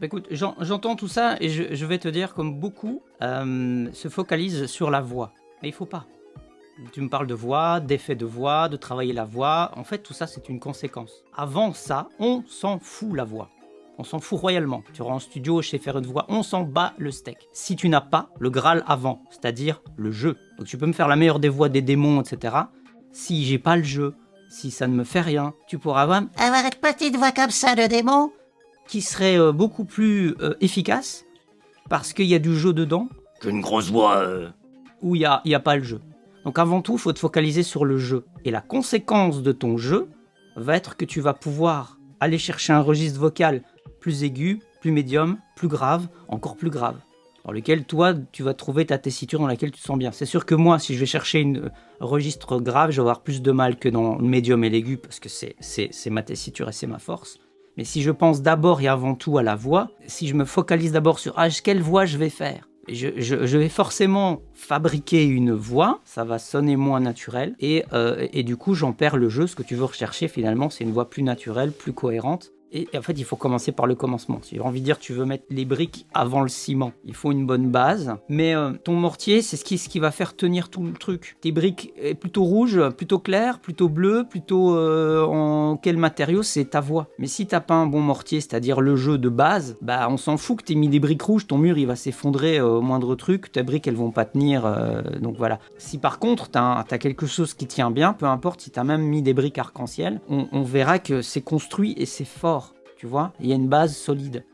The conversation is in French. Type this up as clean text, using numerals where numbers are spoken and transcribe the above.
Bah, écoute, j'entends tout ça et je vais te dire comme beaucoup se focalisent sur la voix. Mais il faut pas. Tu me parles de voix, d'effet de voix, de travailler la voix. En fait, tout ça, c'est une conséquence. Avant ça, on s'en fout la voix. On s'en fout royalement. Tu rentres en studio, je sais faire une voix, on s'en bat le steak. Si tu n'as pas le Graal avant, c'est-à-dire le jeu. Donc tu peux me faire la meilleure des voix des démons, etc. Si j'ai pas le jeu, si ça ne me fait rien, tu pourras avoir Avoir une petite voix comme ça de démon. qui serait beaucoup plus efficace parce qu'il y a du jeu dedans Qu'une grosse voix. où il y a pas le jeu. Donc avant tout, il faut te focaliser sur le jeu. Et la conséquence de ton jeu va être que tu vas pouvoir aller chercher un registre vocal plus aigu, plus médium, plus grave, encore plus grave. Dans lequel toi, tu vas trouver ta tessiture dans laquelle tu te sens bien. C'est sûr que moi, si je vais chercher un registre grave, je vais avoir plus de mal que dans le médium et l'aigu parce que c'est ma tessiture et c'est ma force. Mais si je pense d'abord et avant tout à la voix, si je me focalise d'abord sur quelle voix je vais faire, je vais forcément fabriquer une voix, ça va sonner moins naturel, et du coup j'en perds le jeu. Ce que tu veux rechercher finalement, c'est une voix plus naturelle, plus cohérente. Et en fait, il faut commencer par le commencement. Si j'ai envie de dire, tu veux mettre les briques avant le ciment. Il faut une bonne base. Mais ton mortier, c'est ce qui va faire tenir tout le truc. Tes briques plutôt rouges, plutôt claires, plutôt bleues, plutôt en quel matériau, c'est ta voix. Mais si t'as pas un bon mortier, c'est-à-dire le jeu de base, bah on s'en fout que t'aies mis des briques rouges, ton mur il va s'effondrer au moindre truc, tes briques elles vont pas tenir. Donc voilà. Si par contre t'as quelque chose qui tient bien, peu importe si t'as même mis des briques arc-en-ciel, on verra que c'est construit et c'est fort. Tu vois, il y a une base solide.